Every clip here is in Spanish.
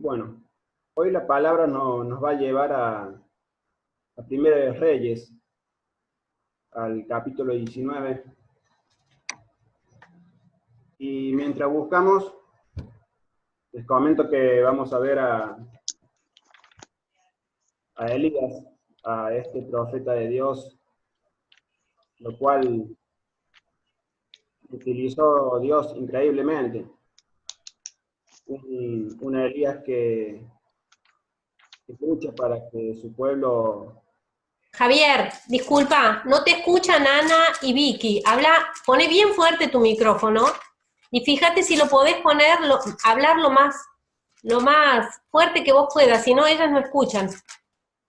Bueno, hoy la palabra nos va a llevar a Primera de Reyes, al capítulo 19. Y mientras buscamos, les comento que vamos a ver a Elías, a este profeta de Dios, lo cual utilizó Dios increíblemente. Un Elías que lucha para que su pueblo... Javier, disculpa, no te escuchan Ana y Vicky. Pone bien fuerte tu micrófono y fíjate si lo podés hablar lo más fuerte que vos puedas, si no ellas no escuchan.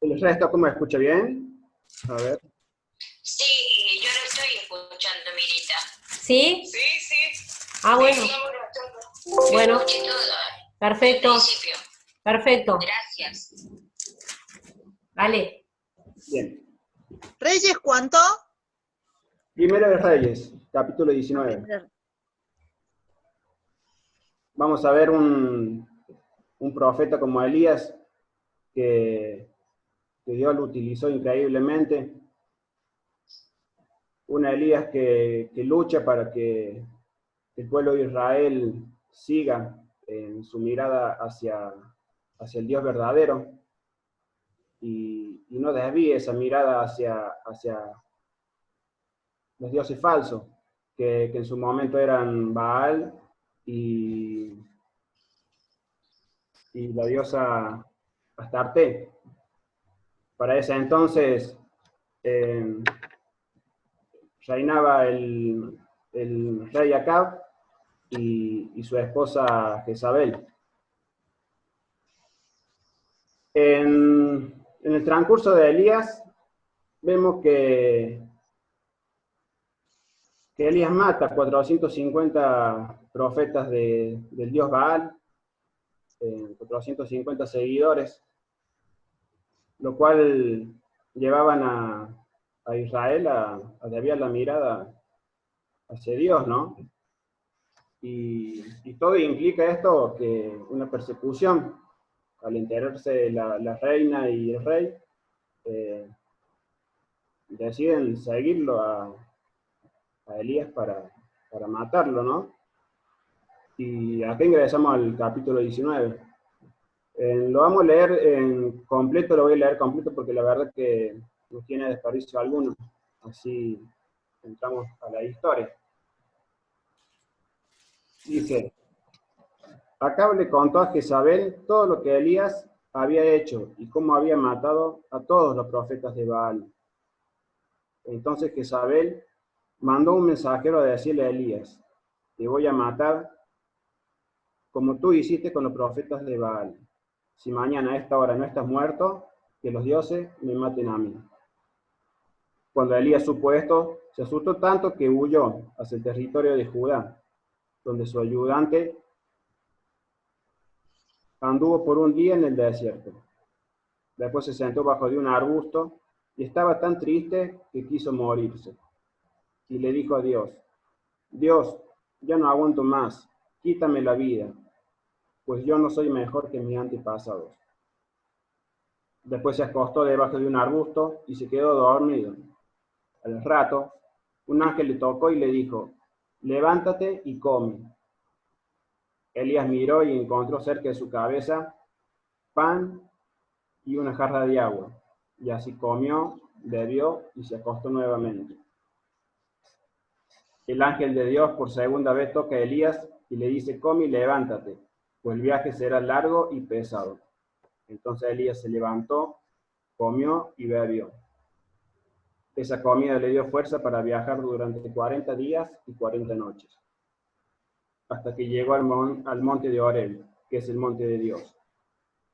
¿El resto cómo escucha bien? A ver. Sí, yo lo estoy escuchando, Mirita. ¿Sí? Sí, sí. Ah, bueno. Bueno, perfecto. Perfecto. Gracias. Vale. Bien. ¿Reyes cuánto? Primera de Reyes, capítulo 19. Vamos a ver un profeta como Elías que Dios lo utilizó increíblemente. Un Elías que lucha para que el pueblo de Israel siga en su mirada hacia el Dios verdadero y no desvíe esa mirada hacia los dioses falsos, que en su momento eran Baal y la diosa Astarte. Para ese entonces reinaba el rey Acab y su esposa Jezabel. En el transcurso de Elías vemos que Elías mata 450 profetas del dios Baal, 450 seguidores, lo cual llevaban a Israel a desviar la mirada hacia Dios, ¿no? Y todo implica esto, que una persecución, al enterarse la reina y el rey, deciden seguirlo a Elías para matarlo, ¿no? Y acá ingresamos al capítulo 19. Lo vamos a leer en completo, lo voy a leer completo porque la verdad que no tiene desperdicio alguno. Así entramos a la historia. Dice: Acab le contó a Jezabel todo lo que Elías había hecho y cómo había matado a todos los profetas de Baal. Entonces Jezabel mandó un mensajero a decirle a Elías: te voy a matar como tú hiciste con los profetas de Baal. Si mañana a esta hora no estás muerto, que los dioses me maten a mí. Cuando Elías supo esto, se asustó tanto que huyó hacia el territorio de Judá, donde su ayudante anduvo por un día en el desierto. Después se sentó bajo de un arbusto y estaba tan triste que quiso morirse. Y le dijo a Dios: Dios, ya no aguanto más, quítame la vida, pues yo no soy mejor que mis antepasados. Después se acostó debajo de un arbusto y se quedó dormido. Al rato, un ángel le tocó y le dijo: levántate y come. Elías miró y encontró cerca de su cabeza pan y una jarra de agua, y así comió, bebió y se acostó nuevamente. El ángel de Dios por segunda vez toca a Elías y le dice: come y levántate, pues el viaje será largo y pesado. Entonces Elías se levantó, comió y bebió. Esa comida le dio fuerza para viajar durante 40 días y 40 noches, hasta que llegó al monte de Horeb, que es el monte de Dios.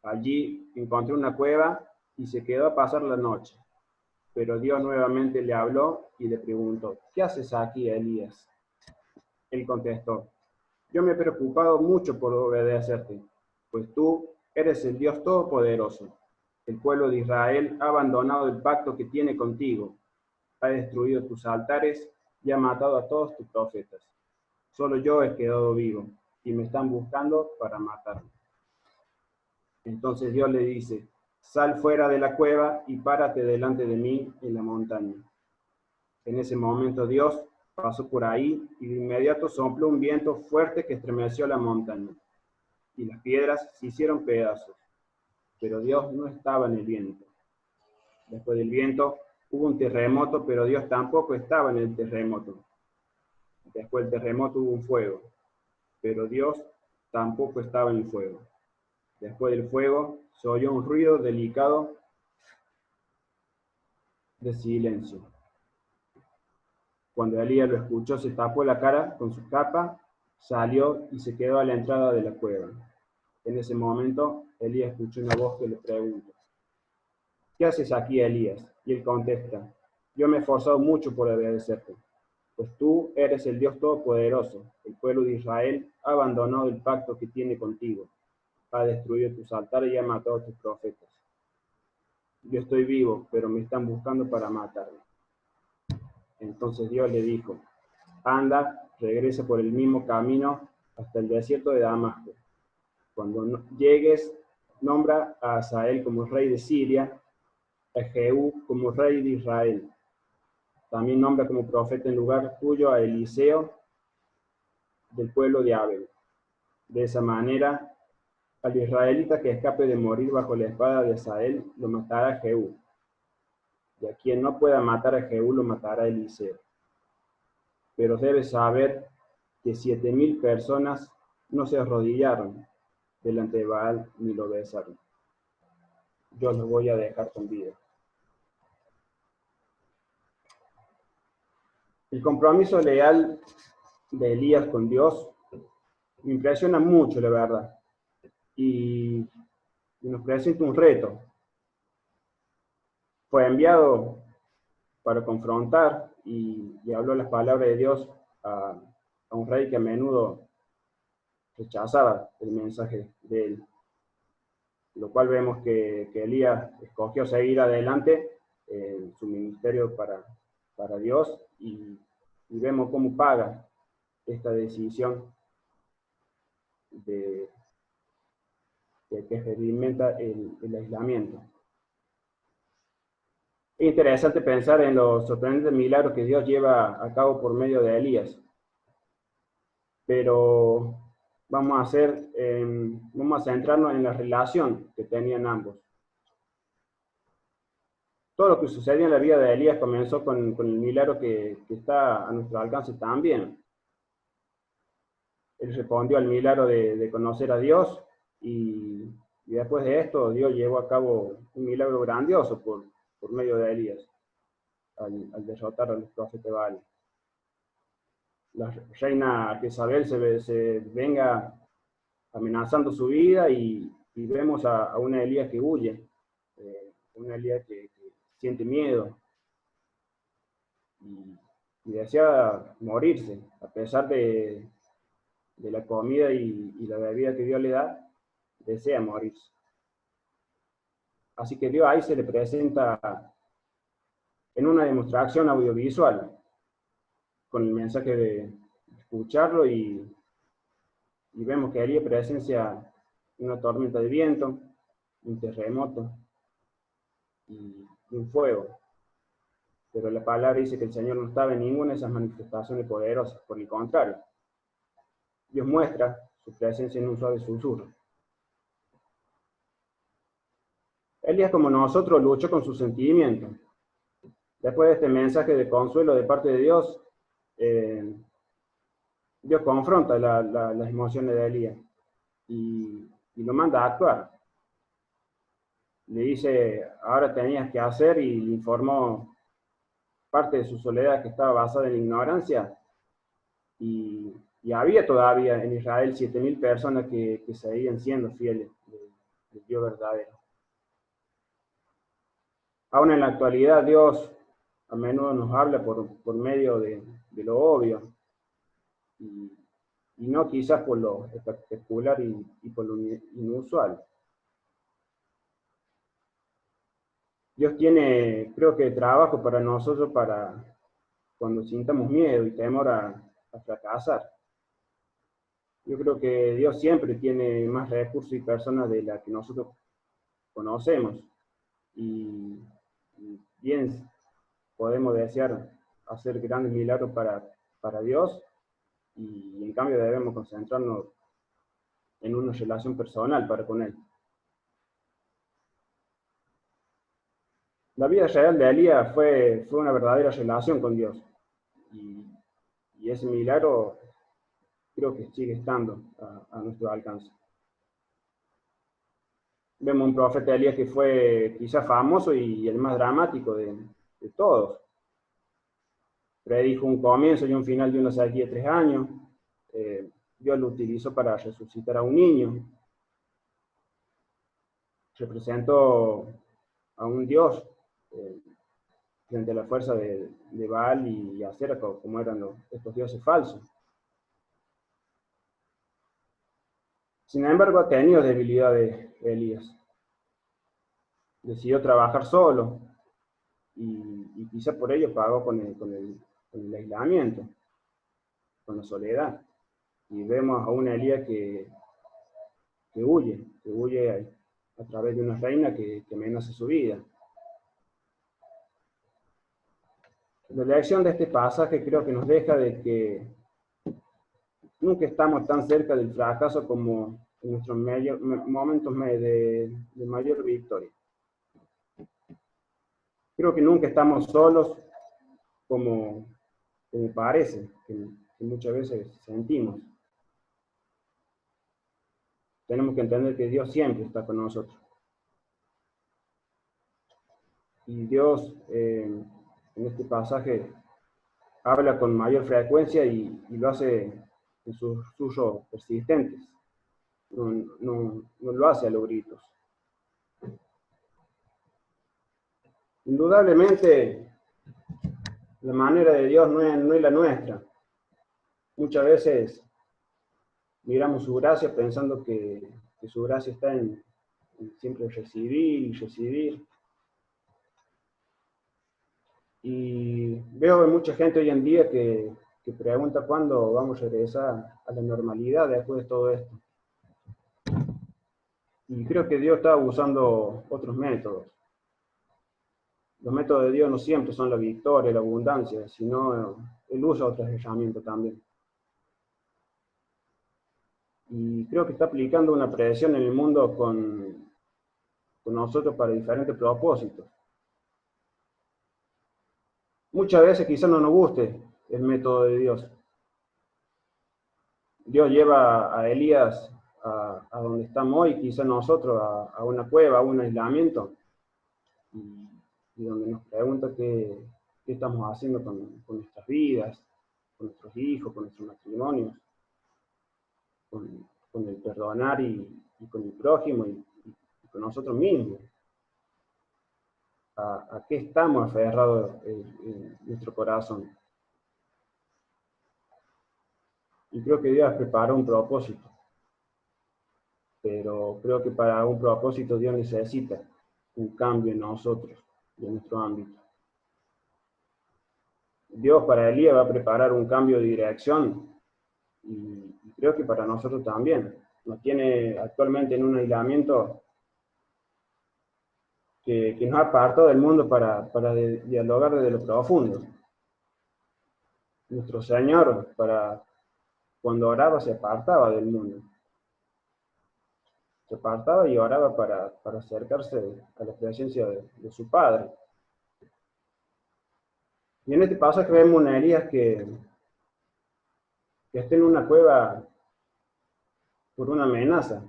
Allí encontró una cueva y se quedó a pasar la noche. Pero Dios nuevamente le habló y le preguntó: ¿qué haces aquí, Elías? Él contestó: yo me he preocupado mucho por obedecerte, pues tú eres el Dios Todopoderoso. El pueblo de Israel ha abandonado el pacto que tiene contigo, ha destruido tus altares y ha matado a todos tus profetas. Solo yo he quedado vivo y me están buscando para matarme. Entonces Dios le dice, sal fuera de la cueva y párate delante de mí en la montaña. En ese momento Dios pasó por ahí y de inmediato sopló un viento fuerte que estremeció la montaña, y las piedras se hicieron pedazos. Pero Dios no estaba en el viento. Después del viento hubo un terremoto, pero Dios tampoco estaba en el terremoto. Después del terremoto hubo un fuego, pero Dios tampoco estaba en el fuego. Después del fuego se oyó un ruido delicado de silencio. Cuando Elías lo escuchó, se tapó la cara con su capa, salió y se quedó a la entrada de la cueva. En ese momento, Elías escuchó una voz que le pregunta, ¿qué haces aquí, Elías? Y él contesta, yo me he esforzado mucho por obedecerte, pues tú eres el Dios Todopoderoso. El pueblo de Israel ha abandonado el pacto que tiene contigo, ha destruido tus altares y ha matado a tus profetas. Yo estoy vivo, pero me están buscando para matarme. Entonces Dios le dijo, anda, regresa por el mismo camino hasta el desierto de Damasco. Cuando llegues, nombra a Hazael como rey de Siria, a Jehú como rey de Israel. También nombra como profeta en lugar tuyo a Eliseo del pueblo de Abel. De esa manera, al israelita que escape de morir bajo la espada de Hazael, lo matará Jehú. Y a quien no pueda matar a Jehú, lo matará Eliseo. Pero debes saber que 7,000 personas no se arrodillaron delante de Baal ni lo besaron. Yo los voy a dejar con vida. El compromiso leal de Elías con Dios me impresiona mucho, la verdad. Y nos presenta un reto. Fue enviado para confrontar y habló las palabras de Dios a un rey que a menudo rechazaba el mensaje de él. Lo cual vemos que Elías escogió seguir adelante en su ministerio para Dios y vemos cómo paga esta decisión de que experimenta el aislamiento. Es interesante pensar en los sorprendentes milagros que Dios lleva a cabo por medio de Elías. Pero vamos a centrarnos en la relación que tenían ambos. Todo lo que sucedió en la vida de Elías comenzó con el milagro que está a nuestro alcance también. Él respondió al milagro de conocer a Dios y después de esto Dios llevó a cabo un milagro grandioso por medio de Elías al derrotar a los profetas de Baal. La reina Jezabel se venga amenazando su vida y vemos a una Elías que huye, una Elías que siente miedo y desea morirse, a pesar de la comida y la bebida que Dios le da, desea morirse. Así que Dios ahí se le presenta en una demostración audiovisual, con el mensaje de escucharlo y vemos que Elías presencia una tormenta de viento, un terremoto y un fuego. Pero la palabra dice que el Señor no estaba en ninguna de esas manifestaciones poderosas, por el contrario. Dios muestra su presencia en un suave susurro. Elías, como nosotros, luchó con sus sentimientos. Después de este mensaje de consuelo de parte de Dios, Dios confronta las emociones de Elías y lo manda a actuar. Le dice, ahora tenías que hacer, y le informó parte de su soledad que estaba basada en la ignorancia. Y había todavía en Israel 7,000 personas que seguían siendo fieles del Dios verdadero. Aún en la actualidad, Dios a menudo nos habla por medio de lo obvio, y no quizás por lo espectacular y por lo inusual. Dios tiene, creo que, trabajo para nosotros para cuando sintamos miedo y temor a fracasar. Yo creo que Dios siempre tiene más recursos y personas de las que nosotros conocemos. Y bien podemos desear hacer grandes milagros para Dios, y en cambio debemos concentrarnos en una relación personal para con Él. La vida real de Elías fue una verdadera relación con Dios, y ese milagro creo que sigue estando a nuestro alcance. Vemos un profeta Elías que fue quizás famoso y el más dramático de todos. Predijo un comienzo y un final de una sequía de 3 años. Dios lo utilizó para resucitar a un niño. Representó a un Dios frente a la fuerza de Baal y Acera, como eran estos dioses falsos. Sin embargo, ha tenido debilidades Elías. Decidió trabajar solo, y quizá por ello pagó con el aislamiento, con la soledad. Y vemos a una Elías que huye a través de una reina que amenaza su vida. La lección de este pasaje creo que nos deja de que nunca estamos tan cerca del fracaso como en nuestros momentos de mayor victoria. Creo que nunca estamos solos como parece, que muchas veces sentimos. Tenemos que entender que Dios siempre está con nosotros. Y Dios, en este pasaje, habla con mayor frecuencia y lo hace en sus susurros persistentes. No lo hace a los gritos. Indudablemente, la manera de Dios no es la nuestra. Muchas veces miramos su gracia pensando que su gracia está en siempre recibir y recibir. Y veo mucha gente hoy en día que pregunta cuándo vamos a regresar a la normalidad después de todo esto. Y creo que Dios está usando otros métodos. Los métodos de Dios no siempre son la victoria, la abundancia, sino Él usa otras herramientas también. Y creo que está aplicando una presión en el mundo con nosotros para diferentes propósitos. Muchas veces quizás no nos guste el método de Dios. Dios lleva a Elías a donde estamos hoy, quizás nosotros a una cueva, a un aislamiento, y donde nos pregunta qué estamos haciendo con nuestras vidas, con nuestros hijos, con nuestros matrimonios, con el perdonar y con el prójimo y con nosotros mismos. ¿A qué estamos aferrados en nuestro corazón? Y creo que Dios preparó un propósito. Pero creo que para un propósito Dios necesita un cambio en nosotros y en nuestro ámbito. Dios para Elías va a preparar un cambio de dirección, y creo que para nosotros también. Nos tiene actualmente en un aislamiento que nos apartó del mundo para dialogar desde lo profundo. Nuestro Señor, cuando oraba, se apartaba del mundo. Se apartaba y oraba para acercarse a la presencia de su Padre. Y en este pasaje vemos una Elías que está en una cueva por una amenaza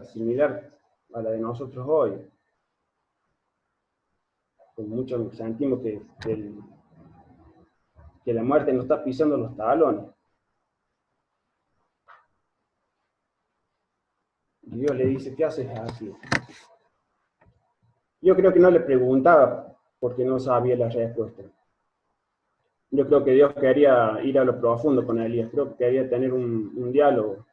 similar a la de nosotros hoy. Con mucho sentimos que la muerte nos está pisando los talones. Y Dios le dice, ¿qué haces aquí? Yo creo que no le preguntaba porque no sabía la respuesta. Yo creo que Dios quería ir a lo profundo con Elías. Creo que quería tener un diálogo.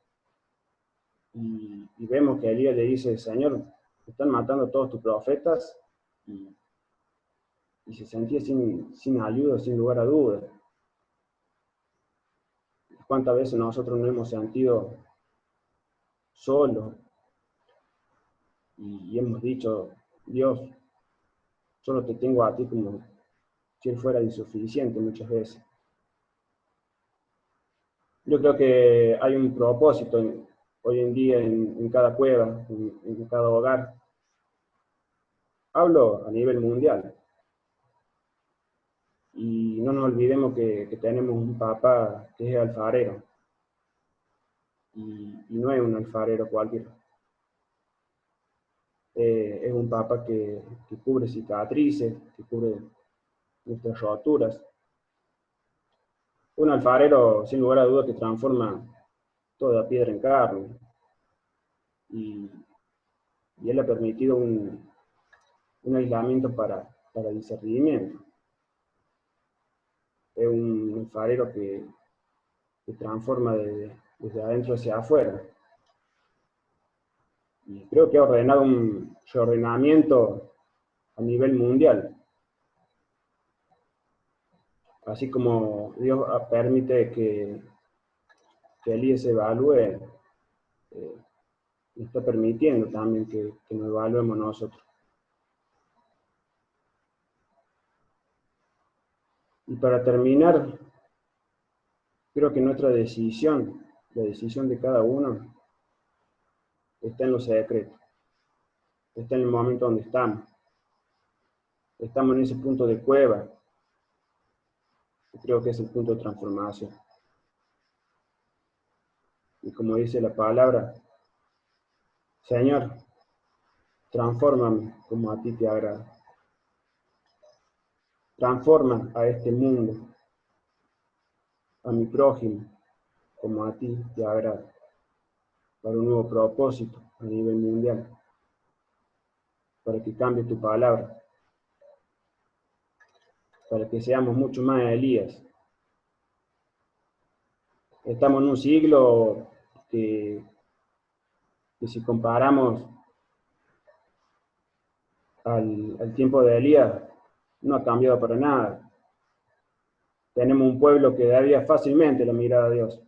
Y vemos que Elías le dice, Señor, están matando a todos tus profetas, y se sentía sin ayuda, sin lugar a dudas. ¿Cuántas veces nosotros nos hemos sentido solos y hemos dicho, Dios, solo te tengo a ti, como si Él fuera insuficiente muchas veces? Yo creo que hay un propósito hoy en día en cada cueva, en cada hogar. Hablo a nivel mundial. Y no nos olvidemos que tenemos un papá que es alfarero. Y no es un alfarero cualquiera. Es un papá que cubre cicatrices, que cubre nuestras roturas. Un alfarero, sin lugar a dudas, que transforma toda piedra en carne. Y Él ha permitido un aislamiento para discernimiento. Es un alfarero que transforma desde adentro hacia afuera. Y creo que ha ordenado un reordenamiento a nivel mundial. Así como Dios permite que Elías se evalúe, está permitiendo también que nos evaluemos nosotros. Y para terminar, creo que nuestra decisión, la decisión de cada uno, está en lo secreto. Está en el momento donde estamos. Estamos en ese punto de cueva. Creo que es el punto de transformación. Y como dice la palabra, Señor, transfórmame como a ti te agrada. Transforma a este mundo, a mi prójimo, como a ti te agrada, para un nuevo propósito a nivel mundial, para que cambie tu palabra, para que seamos mucho más Elías. Estamos en un siglo que si comparamos al tiempo de Elías, no ha cambiado para nada. Tenemos un pueblo que daría fácilmente la mirada a Dios.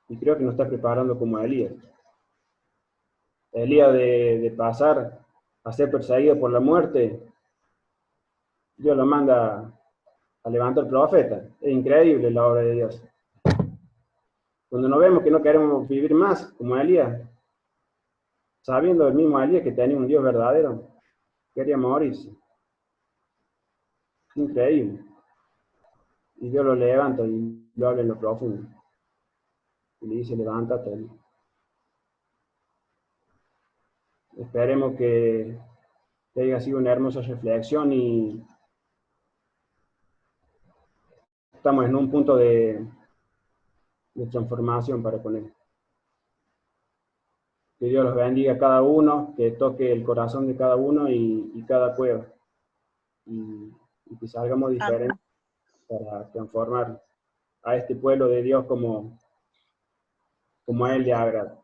Y creo que nos está preparando como Elías. Elías de pasar a ser perseguido por la muerte, Dios lo manda a levantar profeta. Es increíble la obra de Dios. Cuando nos vemos que no queremos vivir más como Elías, sabiendo el mismo Elías que tenía un Dios verdadero, quería morirse. Increíble. Y Dios lo levanta y lo habla en lo profundo. Y le dice, levántate. Esperemos que haya sido una hermosa reflexión y estamos en un punto de transformación para poner. Que Dios los bendiga a cada uno, que toque el corazón de cada uno y cada cueva. Y que salgamos diferentes para transformar a este pueblo de Dios como a Él le agrada.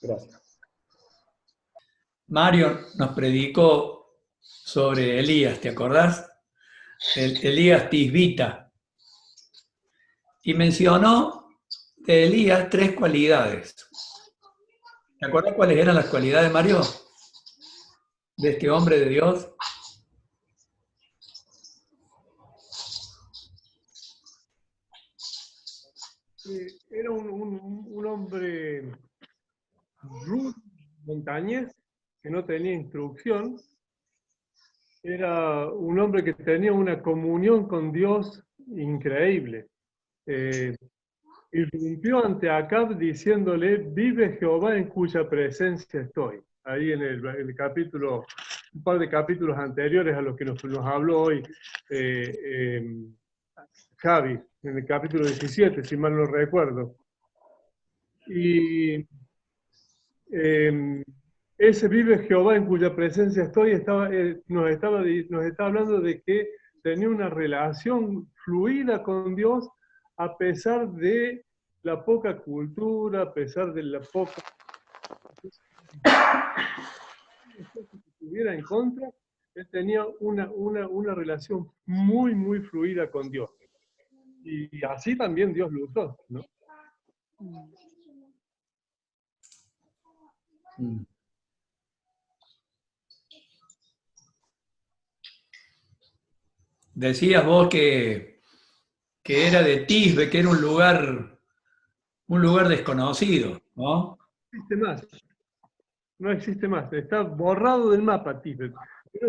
Gracias. Mario nos predicó sobre Elías, ¿te acordás? Elías Tisbita. Y mencionó de Elías 3 cualidades. ¿Te acordás cuáles eran las cualidades, Mario? De este hombre de Dios. Era un hombre rudo, montañés, que no tenía instrucción. Era un hombre que tenía una comunión con Dios increíble. Irrumpió ante Acab diciéndole, vive Jehová en cuya presencia estoy. Ahí en el capítulo, un par de capítulos anteriores a los que nos habló hoy Javi, en el capítulo 17, si mal no recuerdo. Y ese vive Jehová en cuya presencia estoy, nos está hablando de que tenía una relación fluida con Dios a pesar de la poca cultura, a pesar de la poca que tuviera en contra. él tenía una relación muy, muy fluida con Dios. Y así también Dios lo usó, ¿no? Decías vos que era de Tisbe, que era un lugar desconocido, ¿no? No existe más. No existe más. Está borrado del mapa, Tíbet. Pero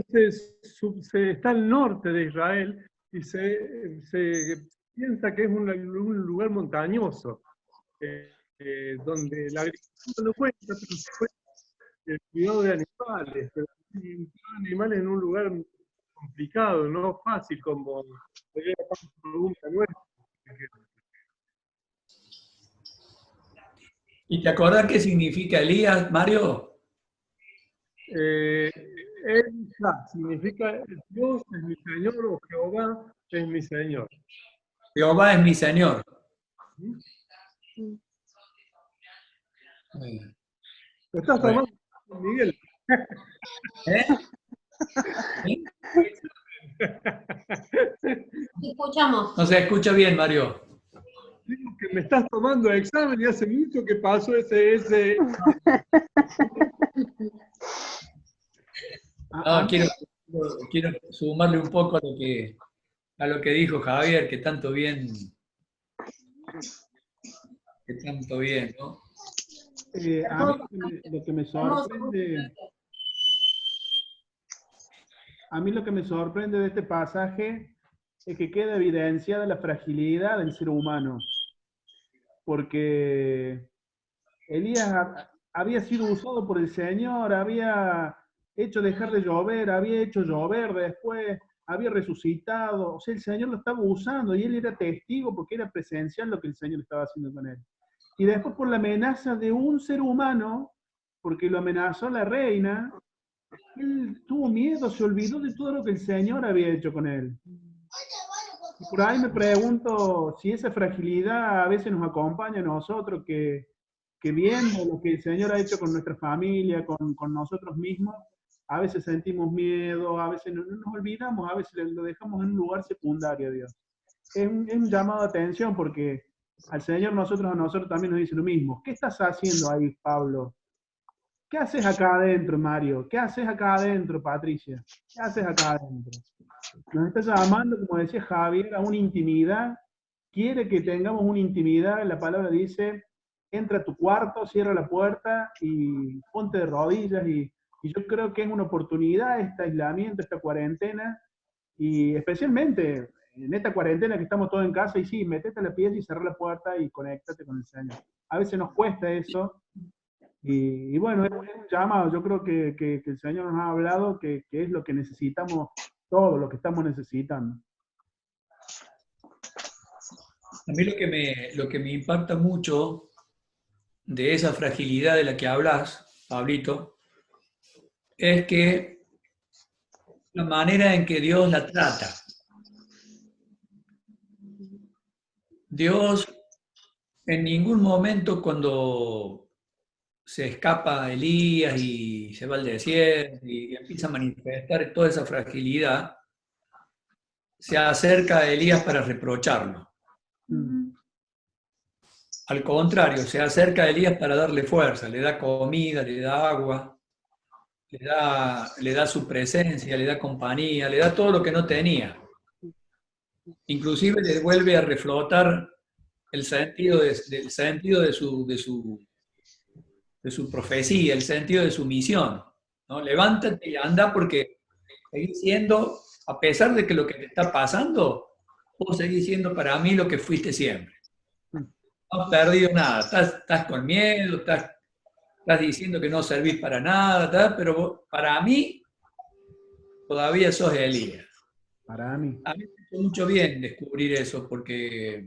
está al norte de Israel y se piensa que es un lugar montañoso, donde la agricultura no cuenta, pero sí cuenta el cuidado de animales. Pero el cuidado de animales en un lugar complicado, no fácil como sería la pregunta nuestra. ¿Y te acordás qué significa Elías, Mario? Elsa significa Dios es mi Señor o Jehová es mi Señor. Jehová es mi Señor. ¿Lo estás tomando, Miguel? ¿Eh? ¿Sí? Te escuchamos. No se escucha bien, Mario. Digo que me estás tomando examen y hace mucho que pasó ese... No, quiero sumarle un poco a lo que dijo Javier, que tanto bien, ¿no? Lo que me sorprende, a mí lo que me sorprende de este pasaje es que queda evidenciada la fragilidad del ser humano, porque Elías había sido usado por el Señor, había hecho dejar de llover, había hecho llover después, había resucitado, o sea, el Señor lo estaba usando y él era testigo porque era presencial lo que el Señor estaba haciendo con él. Y después por la amenaza de un ser humano, porque lo amenazó la reina, él tuvo miedo, se olvidó de todo lo que el Señor había hecho con él. Y por ahí me pregunto si esa fragilidad a veces nos acompaña a nosotros, que viendo lo que el Señor ha hecho con nuestra familia, con nosotros mismos, a veces sentimos miedo, a veces nos olvidamos, a veces lo dejamos en un lugar secundario, Dios. Es un llamado de atención porque al Señor a nosotros también nos dice lo mismo. ¿Qué estás haciendo ahí, Pablo? ¿Qué haces acá adentro, Mario? ¿Qué haces acá adentro, Patricia? ¿Qué haces acá adentro? Nos está llamando, como decía Javier, a una intimidad. Quiere que tengamos una intimidad. La palabra dice, entra a tu cuarto, cierra la puerta y ponte de rodillas. Y yo creo que es una oportunidad este aislamiento, esta cuarentena. Y especialmente en esta cuarentena que estamos todos en casa, y sí, metete a la pieza y cerra la puerta y conéctate con el Señor. A veces nos cuesta eso. Y bueno, es un llamado. Yo creo que el Señor nos ha hablado que es lo que necesitamos, todo lo que estamos necesitando. A mí lo que me impacta mucho de esa fragilidad de la que hablas, Pablito, es que la manera en que Dios la trata. Dios en ningún momento cuando se escapa Elías y se va al desierto y empieza a manifestar toda esa fragilidad, se acerca a Elías para reprocharlo. Al contrario, se acerca a Elías para darle fuerza, le da comida, le da agua, le da su presencia, le da compañía, le da todo lo que no tenía. Inclusive le vuelve a reflotar el sentido de su profecía, el sentido de su misión, ¿no? Levántate y anda porque seguís siendo, a pesar de que lo que te está pasando, vos seguís siendo para mí lo que fuiste siempre. No has perdido nada, estás con miedo, estás diciendo que no servís para nada, pero vos, para mí todavía sos Elías. Para mí. A mí me hizo mucho bien descubrir eso, porque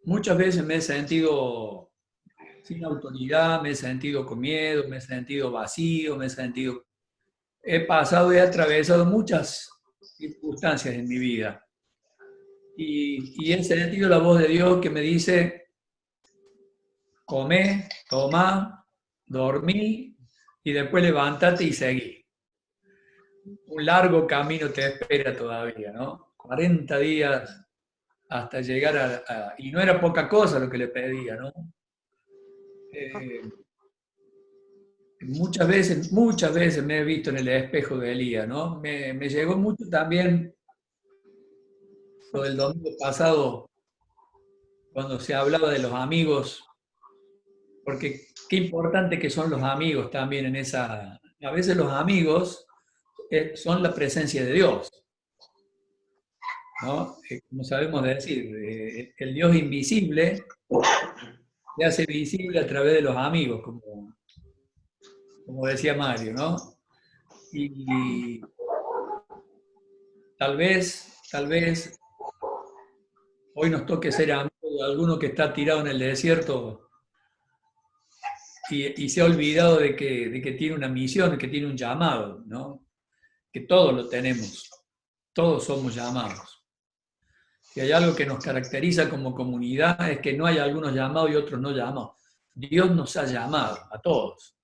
muchas veces me he sentido sin autoridad, me he sentido con miedo, me he sentido vacío, he pasado y he atravesado muchas circunstancias en mi vida. Y he sentido la voz de Dios que me dice, comé, tomá, dormí y después levántate y seguí. un largo camino te espera todavía, ¿no? 40 días hasta llegar y no era poca cosa lo que le pedía, ¿no? Muchas veces me he visto en el espejo de Elías, ¿no? Me llegó mucho también lo del domingo pasado, cuando se hablaba de los amigos, porque qué importante que son los amigos también en esa... A veces los amigos son la presencia de Dios, ¿no? Como sabemos decir, el Dios invisible se hace visible a través de los amigos, como decía Mario, ¿no? Y tal vez hoy nos toque ser amigos de alguno que está tirado en el desierto y se ha olvidado de que tiene una misión, que tiene un llamado, ¿no? Que todos lo tenemos, todos somos llamados. Si hay algo que nos caracteriza como comunidad es que no hay algunos llamados y otros no llamados. Dios nos ha llamado a todos.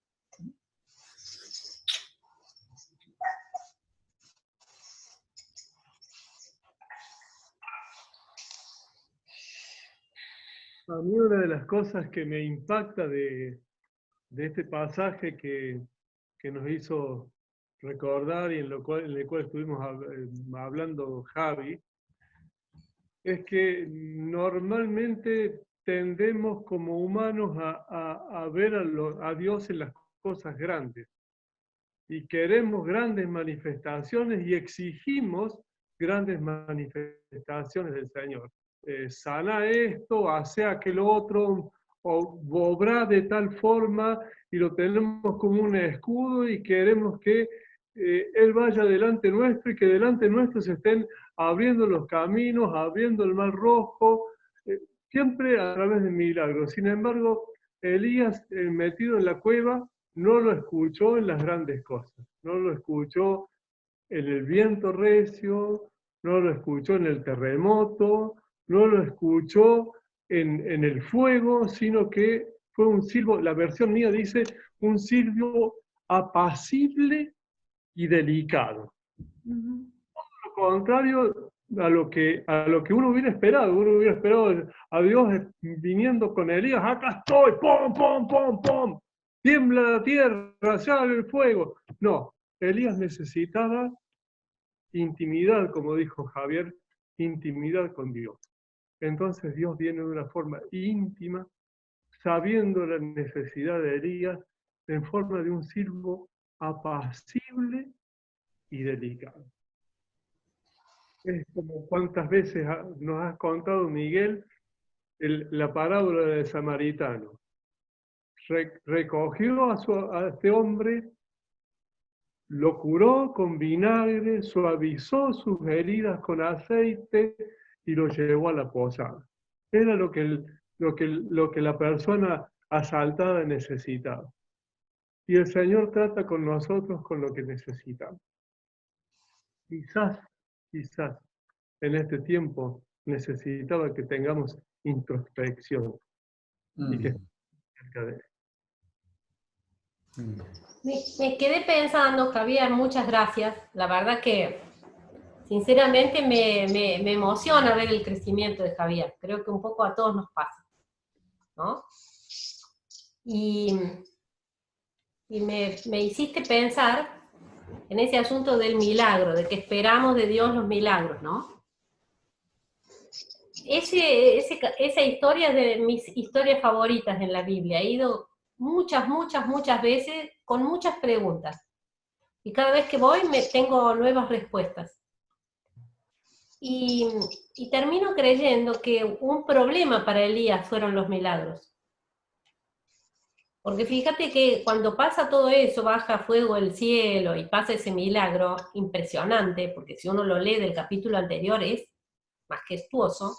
A mí una de las cosas que me impacta de este pasaje que nos hizo recordar y en el cual estuvimos hablando Javi, es que normalmente tendemos como humanos a ver a Dios en las cosas grandes y queremos grandes manifestaciones y exigimos grandes manifestaciones del Señor. Sana esto, hace aquel otro, o obra de tal forma, y lo tenemos como un escudo y queremos que Él vaya delante nuestro y que delante nuestro se estén abriendo los caminos, abriendo el mar rojo, siempre a través de milagros. Sin embargo, Elías, metido en la cueva, no lo escuchó en las grandes cosas, no lo escuchó en el viento recio, no lo escuchó en el terremoto, no lo escuchó en el fuego, sino que fue un silbo, la versión mía dice, un silbo apacible y delicado. Todo lo contrario a lo que uno hubiera esperado a Dios viniendo con Elías, acá estoy, pom, pom, pom, pom, tiembla la tierra, sale el fuego. No, Elías necesitaba intimidad, como dijo Javier, intimidad con Dios. Entonces Dios viene de una forma íntima, sabiendo la necesidad de Elías, en forma de un silbo apacible y delicado. Es como cuántas veces nos has contado, Miguel, la parábola del samaritano. Recogió a este hombre, lo curó con vinagre, suavizó sus heridas con aceite y lo llevó a la posada. Era lo que la persona asaltada necesitaba. Y el Señor trata con nosotros con lo que necesitamos. Quizás en este tiempo necesitaba que tengamos introspección y que estemos cerca de Él. Me quedé pensando, Javier, muchas gracias. La verdad que, sinceramente, me emociona ver el crecimiento de Javier. Creo que un poco a todos nos pasa, ¿no? Y me hiciste pensar en ese asunto del milagro, de que esperamos de Dios los milagros, ¿no? Esa historia es de mis historias favoritas en la Biblia. He ido muchas veces con muchas preguntas. Y cada vez que voy tengo nuevas respuestas. Y termino creyendo que un problema para Elías fueron los milagros. Porque fíjate que cuando pasa todo eso, baja fuego del cielo y pasa ese milagro impresionante, porque si uno lo lee del capítulo anterior es majestuoso,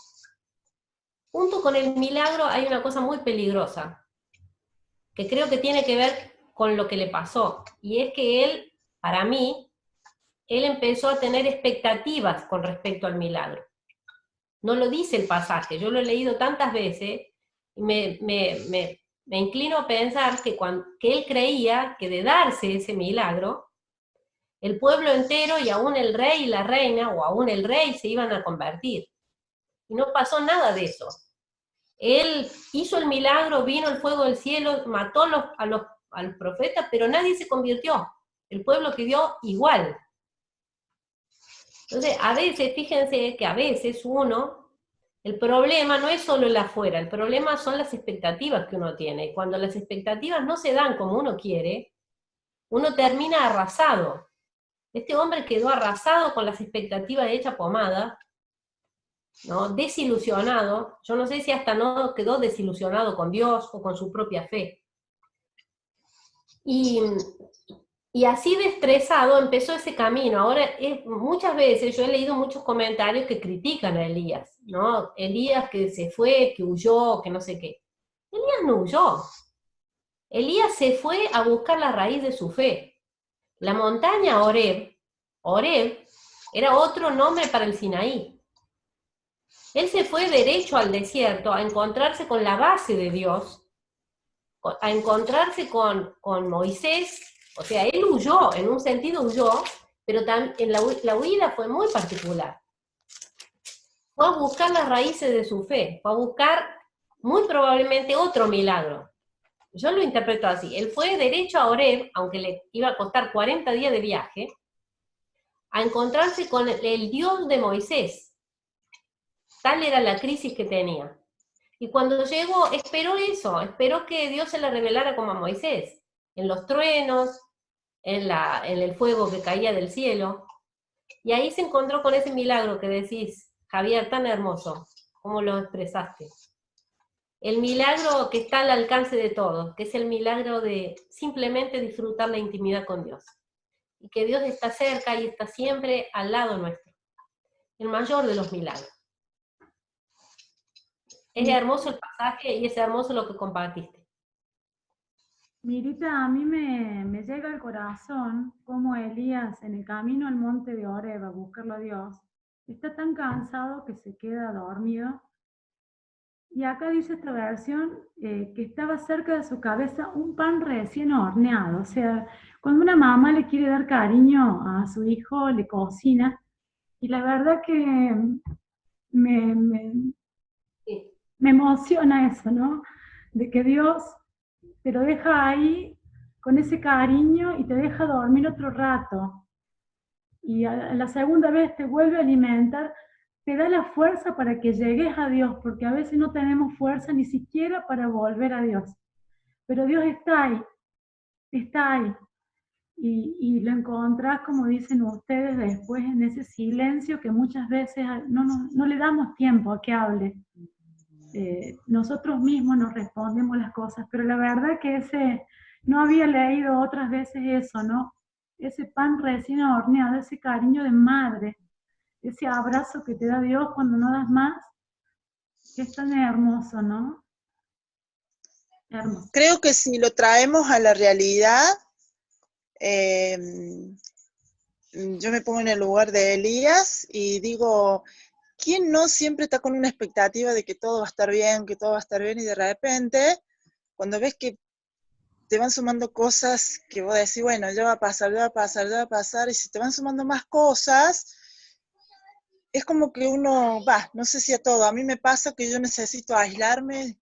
junto con el milagro hay una cosa muy peligrosa, que creo que tiene que ver con lo que le pasó, y es que él, para mí, él empezó a tener expectativas con respecto al milagro. No lo dice el pasaje, yo lo he leído tantas veces, y me inclino a pensar que él creía que de darse ese milagro, el pueblo entero y aún el rey y la reina, o aún el rey, se iban a convertir. Y no pasó nada de eso. Él hizo el milagro, vino el fuego del cielo, mató a los profetas, pero nadie se convirtió. El pueblo quedó igual. Entonces, a veces, fíjense que a veces el problema no es solo el afuera, el problema son las expectativas que uno tiene. Y cuando las expectativas no se dan como uno quiere, uno termina arrasado. Este hombre quedó arrasado con las expectativas hechas pomada, ¿no? Desilusionado. Yo no sé si hasta no quedó desilusionado con Dios o con su propia fe. Y así de estresado empezó ese camino. Ahora, muchas veces yo he leído muchos comentarios que critican a Elías, ¿no? Elías que se fue, que huyó, que no sé qué. Elías no huyó. Elías se fue a buscar la raíz de su fe. La montaña Horeb era otro nombre para el Sinaí. Él se fue derecho al desierto a encontrarse con la base de Dios, a encontrarse con Moisés. O sea, él huyó, en un sentido huyó, pero la huida fue muy particular. Fue a buscar las raíces de su fe, fue a buscar muy probablemente otro milagro. Yo lo interpreto así. Él fue derecho a Horeb, aunque le iba a costar 40 días de viaje, a encontrarse con el Dios de Moisés. Tal era la crisis que tenía. Y cuando llegó, esperó que Dios se le revelara como a Moisés, en los truenos, en el fuego que caía del cielo. Y ahí se encontró con ese milagro que decís, Javier, tan hermoso, como lo expresaste. El milagro que está al alcance de todos, que es el milagro de simplemente disfrutar la intimidad con Dios. Y que Dios está cerca y está siempre al lado nuestro. El mayor de los milagros. Es hermoso el pasaje y es hermoso lo que compartiste. Mirita, a mí me llega al corazón cómo Elías, en el camino al monte de Horeb a buscarlo a Dios, está tan cansado que se queda dormido. Y acá dice esta versión que estaba cerca de su cabeza un pan recién horneado. O sea, cuando una mamá le quiere dar cariño a su hijo, le cocina. Y la verdad que me emociona eso, ¿no? De que Dios te lo deja ahí con ese cariño y te deja dormir otro rato. Y a la segunda vez te vuelve a alimentar, te da la fuerza para que llegues a Dios, porque a veces no tenemos fuerza ni siquiera para volver a Dios. Pero Dios está ahí, está ahí. Y lo encontrás, como dicen ustedes, después en ese silencio que muchas veces no le damos tiempo a que hable. Nosotros mismos nos respondemos las cosas, pero la verdad que no había leído otras veces eso, ¿no? Ese pan recién horneado, ese cariño de madre, ese abrazo que te da Dios cuando no das más, que es tan hermoso, ¿no? Hermoso. Creo que si lo traemos a la realidad, yo me pongo en el lugar de Elías y digo, ¿quién no siempre está con una expectativa de que todo va a estar bien, que todo va a estar bien, y de repente, cuando ves que te van sumando cosas que vos decís, bueno, ya va a pasar, ya va a pasar, ya va a pasar, y si te van sumando más cosas, es como que uno, no sé si a todo, a mí me pasa que yo necesito aislarme,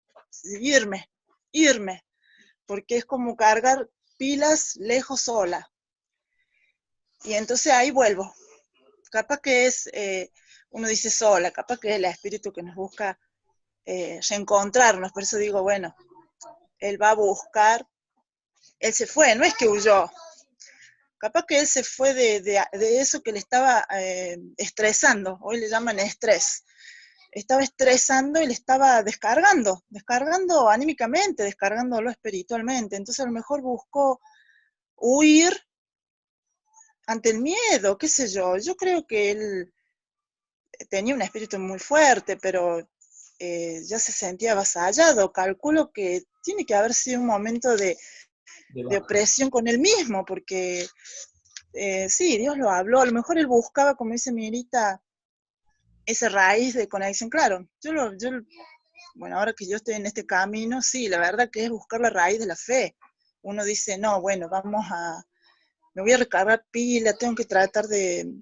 irme, porque es como cargar pilas lejos sola. Y entonces ahí vuelvo. Capaz que es, uno dice sola, capaz que es el espíritu que nos busca reencontrarnos, por eso digo, bueno, él va a buscar, él se fue, no es que huyó. Capaz que él se fue de eso que le estaba estresando, hoy le llaman estrés. Estaba estresando y le estaba descargando anímicamente, descargándolo espiritualmente. Entonces a lo mejor buscó huir ante el miedo, qué sé yo. Yo creo que él tenía un espíritu muy fuerte, pero ya se sentía avasallado. Calculo que tiene que haber sido un momento de opresión con él mismo, porque sí, Dios lo habló. A lo mejor él buscaba, como dice Mirita, esa raíz de conexión. Claro, bueno, ahora que yo estoy en este camino, sí, la verdad que es buscar la raíz de la fe. Uno dice, no, bueno, vamos a me voy a recargar pila, tengo que tratar de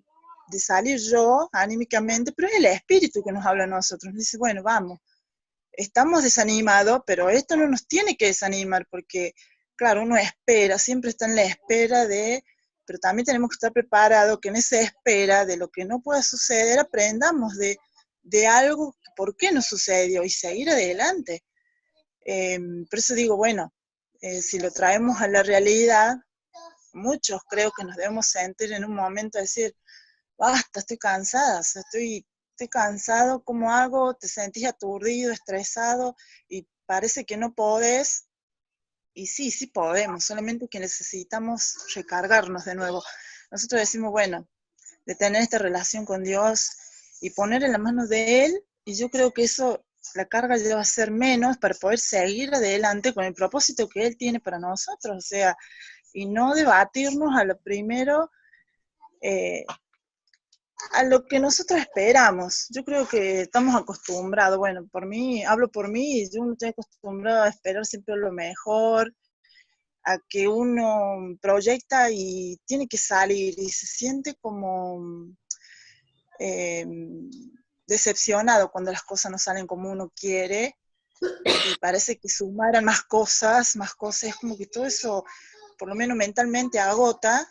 salir yo anímicamente, pero es el espíritu que nos habla a nosotros. Nos dice, bueno, vamos, estamos desanimados, pero esto no nos tiene que desanimar, porque, claro, uno espera, siempre está en la espera pero también tenemos que estar preparados que en esa espera de lo que no pueda suceder, aprendamos de algo, por qué no sucedió, y seguir adelante. Por eso digo, bueno, si lo traemos a la realidad, muchos creo que nos debemos sentir en un momento de decir, basta, estoy cansada, o sea, estoy cansado, ¿cómo hago? Te sentís aturdido, estresado, y parece que no podés, y sí, sí podemos, solamente que necesitamos recargarnos de nuevo. Nosotros decimos, bueno, de tener esta relación con Dios y poner en las manos de Él, y yo creo que eso, la carga ya va a ser menos para poder seguir adelante con el propósito que Él tiene para nosotros, o sea, y no debatirnos a lo primero, a lo que nosotros esperamos. Yo creo que estamos acostumbrados, bueno, por mí, hablo por mí, yo no estoy acostumbrada a esperar siempre lo mejor, a que uno proyecta y tiene que salir y se siente como decepcionado cuando las cosas no salen como uno quiere, y parece que sumaran más cosas, es como que todo eso, por lo menos mentalmente, agota,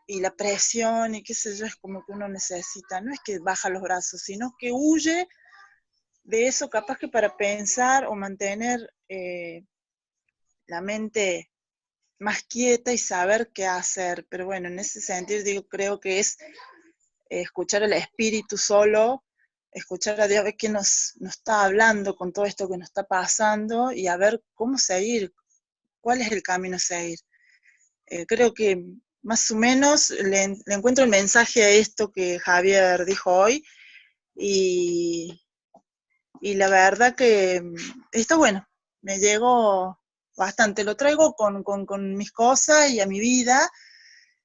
y la presión y qué sé yo, es como que uno necesita, no es que baja los brazos, sino que huye de eso, capaz que para pensar o mantener la mente más quieta y saber qué hacer. Pero bueno, en ese sentido digo, creo que es escuchar al espíritu solo, escuchar a Dios, a ver qué nos está hablando con todo esto que nos está pasando, y a ver cómo seguir, cuál es el camino a seguir. Creo que más o menos le encuentro el mensaje a esto que Javier dijo hoy, y la verdad que está bueno, me llegó bastante, lo traigo con mis cosas y a mi vida,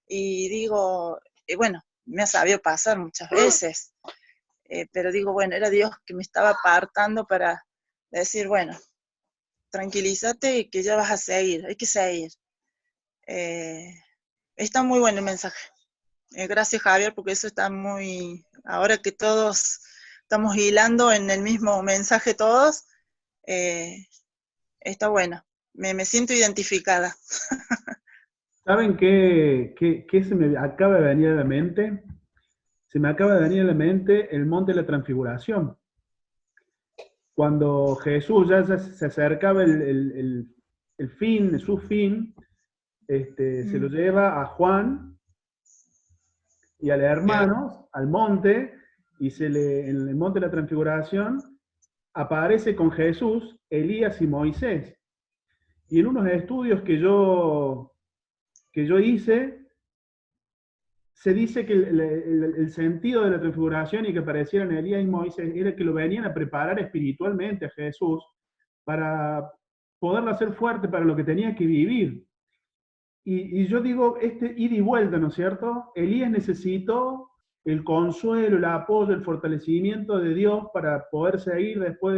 y digo, bueno, me ha sabido pasar muchas veces, pero digo, bueno, era Dios que me estaba apartando para decir, bueno, tranquilízate que ya vas a seguir, hay que seguir. Está muy bueno el mensaje. Gracias, Javier, porque eso está muy, ahora que todos estamos hilando en el mismo mensaje todos, está bueno. Me siento identificada. ¿Saben qué se me acaba de venir a la mente? Se me acaba de venir a la mente el monte de la transfiguración. Cuando Jesús ya se acercaba el fin, su fin, se lo lleva a Juan y al hermano al monte, y en el monte de la transfiguración aparece con Jesús Elías y Moisés. Y en unos estudios que yo hice, se dice que el sentido de la transfiguración y que aparecieran Elías y Moisés era que lo venían a preparar espiritualmente a Jesús para poderlo hacer fuerte para lo que tenía que vivir. Y yo digo, ida y vuelta, ¿no es cierto? Elías necesitó el consuelo, el apoyo, el fortalecimiento de Dios para poder seguir después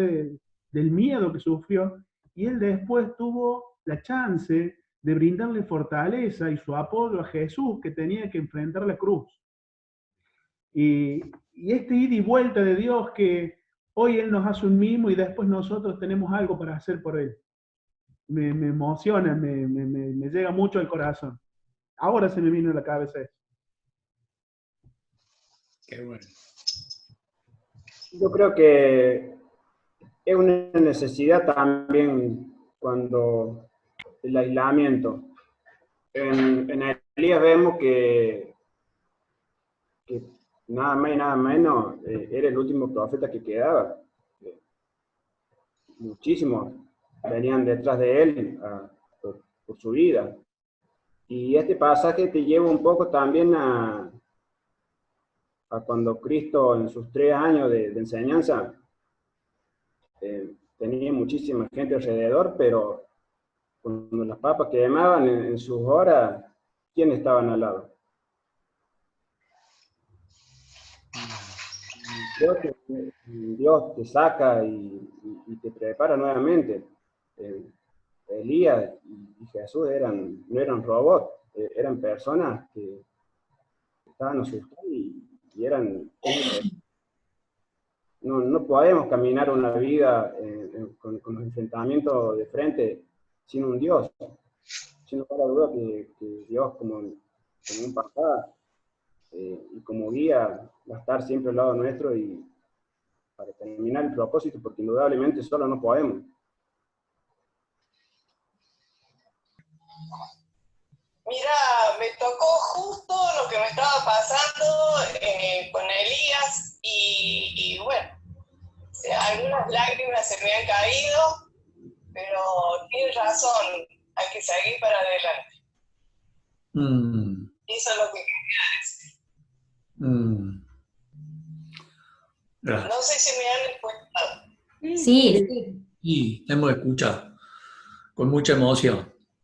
del miedo que sufrió, y él después tuvo la chance de brindarle fortaleza y su apoyo a Jesús, que tenía que enfrentar la cruz. Y ida y vuelta de Dios, que hoy Él nos hace un mimo y después nosotros tenemos algo para hacer por Él. Me emociona, me llega mucho al corazón. Ahora se me vino a la cabeza eso. Qué bueno. Yo creo que es una necesidad también cuando el aislamiento. En Elías vemos que nada más y nada menos era el último profeta que quedaba. Muchísimos venían detrás de él por su vida. Y este pasaje te lleva un poco también a cuando Cristo en sus 3 años de enseñanza tenía muchísima gente alrededor, pero cuando las papas quemaban en sus horas, ¿quiénes estaban al lado? Dios te saca y te prepara nuevamente. Elías y Jesús no eran robots, eran personas que estaban asustadas y eran... No podemos caminar una vida con los enfrentamientos de frente sin un Dios. Sin lugar a duda que Dios, como un papá y como guía, va a estar siempre al lado nuestro y para terminar el propósito, porque indudablemente solo no podemos. Mira, me tocó justo lo que me estaba pasando con Elías y bueno, algunas lágrimas se me han caído, pero tienes razón, hay que seguir para adelante. Eso es lo que quería decir. Gracias. No sé si me han escuchado. Sí, sí. Y hemos escuchado con mucha emoción.